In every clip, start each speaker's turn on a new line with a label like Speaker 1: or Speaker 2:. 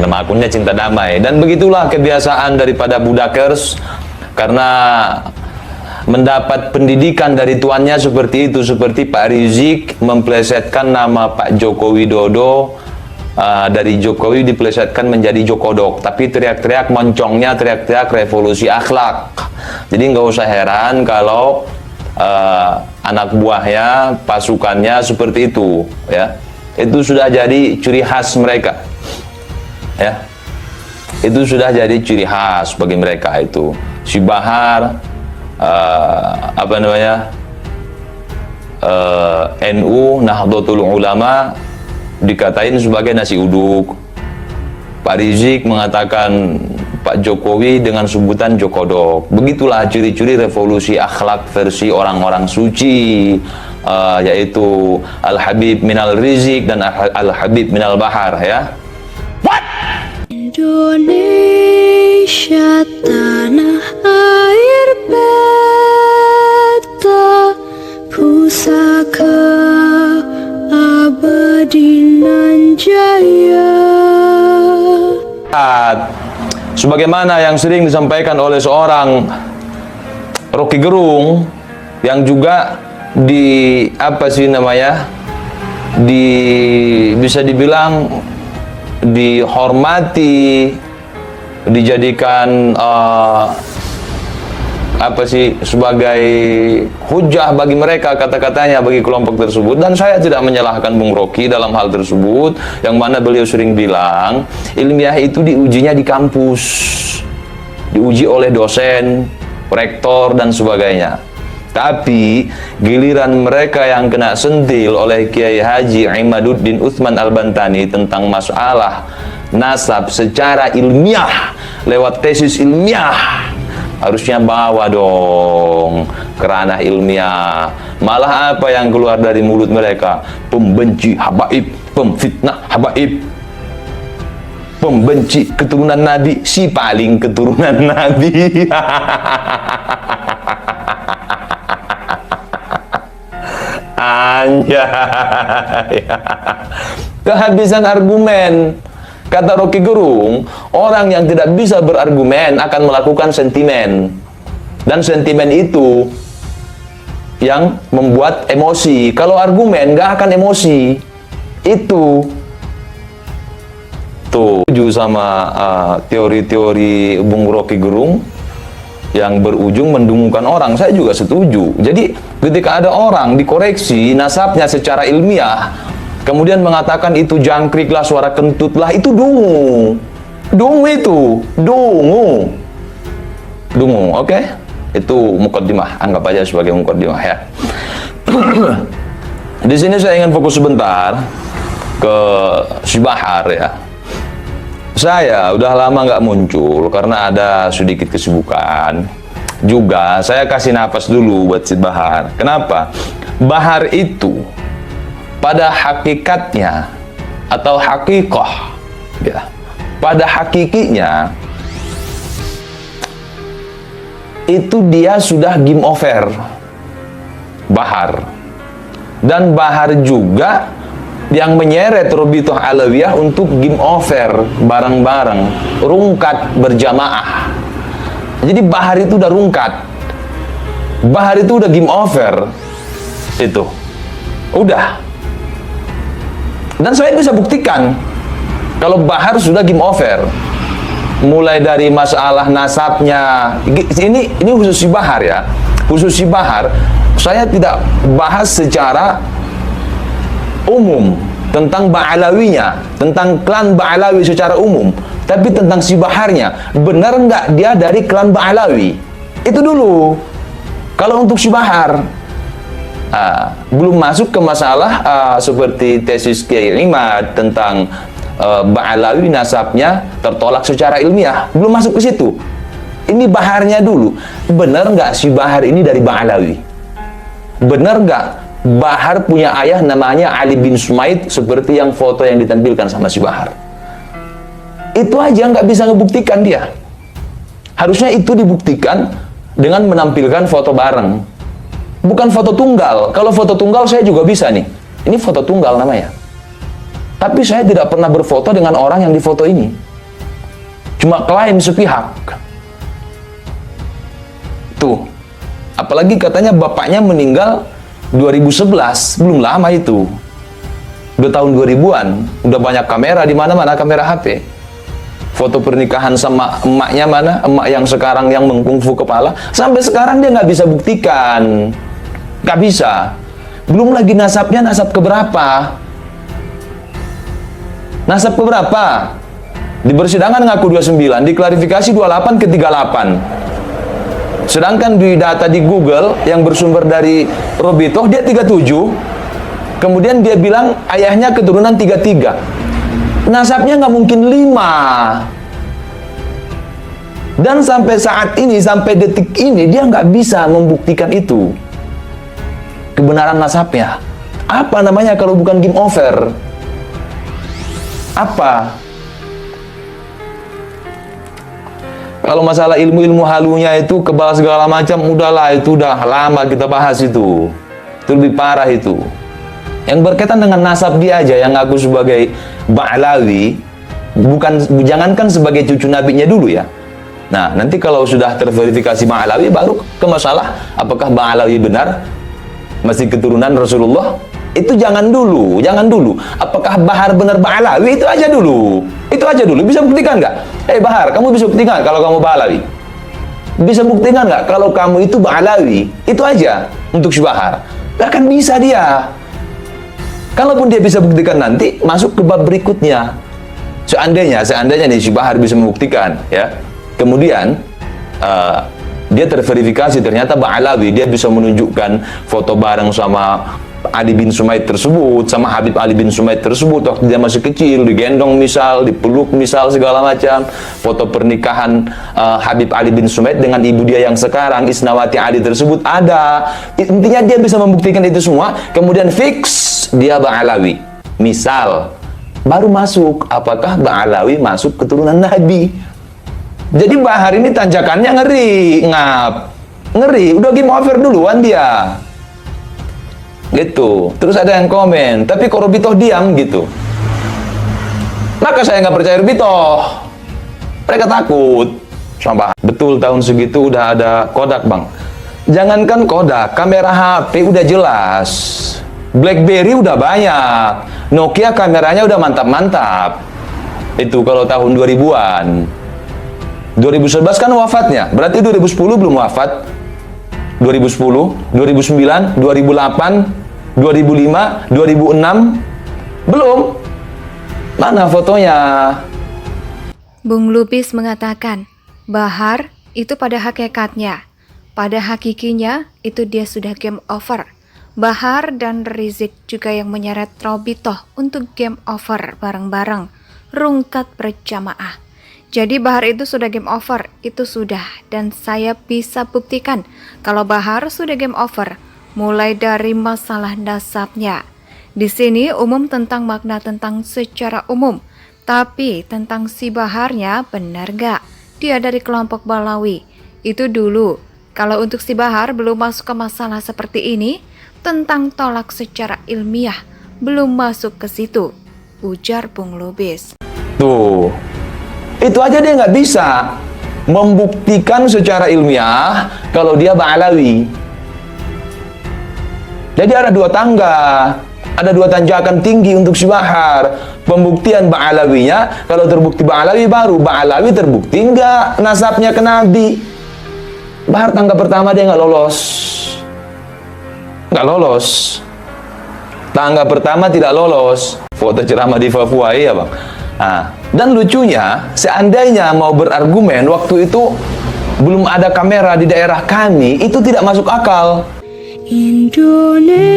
Speaker 1: Nama akunnya Cinta Damai. Dan begitulah kebiasaan daripada budakers, karena mendapat pendidikan dari tuannya seperti itu. Seperti Pak Rizik memplesetkan nama Pak Joko Widodo, dari Jokowi diplesetkan menjadi Jokodok, tapi teriak-teriak moncongnya, teriak-teriak revolusi akhlak. Jadi nggak usah heran kalau anak buahnya, pasukannya seperti itu, ya. Itu sudah jadi ciri khas mereka, ya. Itu sudah jadi ciri khas bagi mereka itu. Si Bahar, apa namanya, NU, Nahdlatul Ulama dikatain sebagai nasi uduk. Pak Rizik mengatakan Pak Jokowi dengan sebutan Jokodok. Begitulah ciri-ciri revolusi akhlak versi orang-orang suci, yaitu Al-Habib Minal Rizik dan Al-Habib Minal Bahar, ya. What?
Speaker 2: Indonesia tanah air beta, pusaka abadi nan jaya.
Speaker 1: Sebagaimana yang sering disampaikan oleh seorang Rocky Gerung, yang juga bisa dibilang dihormati, dijadikan sebagai hujah bagi mereka, kata-katanya bagi kelompok tersebut. Dan saya tidak menyalahkan Bung Rocky dalam hal tersebut, yang mana beliau sering bilang ilmiah itu diujinya di kampus, diuji oleh dosen, rektor dan sebagainya. Tapi giliran mereka yang kena sentil oleh Kiai Haji Imaduddin Utsman Al-Bantani tentang masalah nasab secara ilmiah lewat tesis ilmiah, harusnya bawa dong ke ranah ilmiah. Malah apa yang keluar dari mulut mereka? Pembenci habaib, pemfitnah habaib, pembenci keturunan Nabi, si paling keturunan Nabi. Anjay. Kehabisan argumen. Kata Rocky Gerung, orang yang tidak bisa berargumen akan melakukan sentimen. Dan sentimen itu yang membuat emosi. Kalau argumen nggak akan emosi. Itu tuh setuju sama teori-teori Bung Rocky Gerung yang berujung mendengungkan orang. Saya juga setuju. Jadi ketika ada orang dikoreksi nasabnya secara ilmiah, kemudian mengatakan itu jangkrik lah, suara kentut lah, itu dungu. Dungu itu, dungu. Dungu, oke? Itu mukaddimah, anggap aja sebagai mukaddimah, ya. Di sini saya ingin fokus sebentar ke si Bahar, ya. Saya udah lama nggak muncul karena ada sedikit kesibukan. Juga saya kasih napas dulu buat si Bahar. Kenapa? Bahar itu pada hakikatnya atau hakikoh, ya, pada hakikinya itu dia sudah game over, Bahar. Dan Bahar juga yang menyeret Robitoh Alawiyah untuk game over bareng-bareng, rungkat berjamaah. Jadi Bahar itu udah rungkat, Bahar itu udah game over, itu udah. Dan saya bisa buktikan kalau Bahar sudah game over. Mulai dari masalah nasabnya, ini khusus si Bahar, ya. Khusus si Bahar, saya tidak bahas secara umum tentang Ba'alawinya, tentang klan Ba'alawi secara umum, tapi tentang si Baharnya. Benar nggak dia dari klan Ba'alawi? Itu dulu. Kalau untuk si Bahar, belum masuk ke masalah seperti tesis Kiai Imad tentang Ba'alawi nasabnya tertolak secara ilmiah, belum masuk ke situ. Ini Baharnya dulu. Benar nggak si Bahar ini dari Ba'alawi? Benar nggak Bahar punya ayah namanya Ali bin Sumaid seperti yang foto yang ditampilkan sama si Bahar? Itu aja nggak bisa ngebuktikan dia. Harusnya itu dibuktikan dengan menampilkan foto bareng, bukan foto tunggal. Kalau foto tunggal saya juga bisa nih. Ini foto tunggal namanya. Tapi saya tidak pernah berfoto dengan orang yang difoto ini. cuma klaim sepihak. Tuh, apalagi katanya bapaknya meninggal 2011, belum lama itu. Udah tahun 2000-an, udah banyak kamera di mana-mana, kamera HP. Foto pernikahan sama emaknya mana, emak yang sekarang yang mengkungfu kepala, sampai sekarang dia nggak bisa buktikan. Nggak bisa. Belum lagi nasabnya, nasab keberapa? Nasab keberapa? Di persidangan ngaku 29, diklarifikasi 28 ke 38. Sedangkan di data di Google yang bersumber dari Robito, dia 37. Kemudian dia bilang ayahnya keturunan 33. Nasabnya nggak mungkin 5. Dan sampai saat ini, sampai detik ini, dia nggak bisa membuktikan itu. Kebenaran nasabnya. Apa namanya kalau bukan game over? Apa? Kalau masalah ilmu-ilmu halunya itu kebal segala macam, udahlah, itu udah lama kita bahas itu. Itu lebih parah itu. Yang berkaitan dengan nasab dia aja yang ngaku sebagai Ba'alawi, bukan, jangankan sebagai cucu nabinya dulu ya. Nah, nanti kalau sudah terverifikasi Ba'alawi, baru ke masalah apakah Ba'alawi benar masih keturunan Rasulullah. Itu jangan dulu, jangan dulu. Apakah Bahar benar Ba'alawi? Itu aja dulu. Itu aja dulu. Bisa buktikan nggak? Bahar, kamu bisa buktikan kalau kamu Ba'alawi? Bisa buktikan nggak kalau kamu itu Ba'alawi? Itu aja untuk si Bahar. Nggak akan bisa dia. Kalaupun dia bisa buktikan nanti, masuk ke bab berikutnya. Seandainya nih si Bahar bisa membuktikan, ya. Kemudian dia terverifikasi ternyata Ba'alawi, dia bisa menunjukkan foto bareng sama Ali bin Sumaid tersebut, sama Habib Ali bin Sumaid tersebut waktu dia masih kecil, digendong misal, dipeluk misal, segala macam. Foto pernikahan Habib Ali bin Sumaid dengan ibu dia yang sekarang Isnawati Ali tersebut ada. Intinya dia bisa membuktikan itu semua, kemudian fix dia Ba'alawi. Misal, baru masuk apakah Ba'alawi masuk keturunan Nabi. Jadi Bahar ini tanjakannya ngeri, ngeri, udah game over duluan dia. Gitu. Terus ada yang komen, tapi kok Robito diam gitu. Maka saya nggak percaya Robito. Mereka takut sama Bahar. Betul, tahun segitu udah ada Kodak, Bang. Jangankan Kodak, kamera HP udah jelas. BlackBerry udah banyak. Nokia kameranya udah mantap-mantap. Itu kalau tahun 2000-an. 2011 kan wafatnya, berarti 2010 belum wafat. 2010, 2009, 2008, 2005, 2006 belum. Mana fotonya?
Speaker 3: Bung Lubis mengatakan, Bahar itu pada hakikatnya, pada hakikinya itu dia sudah game over. Bahar dan Rizik juga yang menyeret Robito untuk game over bareng-bareng, rungkat berjamaah. Jadi Bahar itu sudah game over, itu sudah, dan saya bisa buktikan kalau Bahar sudah game over, mulai dari masalah nasabnya. Di sini umum tentang makna tentang secara umum, tapi tentang si Baharnya benar gak? Dia dari kelompok Balawi, itu dulu. Kalau untuk si Bahar belum masuk ke masalah seperti ini, tentang tolak secara ilmiah, belum masuk ke situ, ujar Bung Lubis.
Speaker 1: Tuh. Itu aja dia nggak bisa membuktikan secara ilmiah kalau dia Ba'alawi. Jadi ada dua tangga, ada dua tanjakan tinggi untuk si Bahar. Pembuktian Ba'alawinya, kalau terbukti Ba'alawi baru Ba'alawi terbukti nggak nasabnya ke Nabi. Bahar tangga pertama dia nggak lolos, nggak lolos. Tangga pertama tidak lolos. Foto ceramah di Papua, ya Bang. Nah, dan lucunya, seandainya mau berargumen waktu itu belum ada kamera di daerah kami, itu tidak masuk akal.
Speaker 2: Indonesia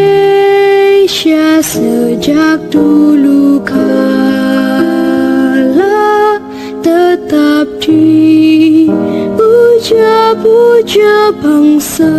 Speaker 2: sejak dulu kala tetap dipuja-puja bangsa.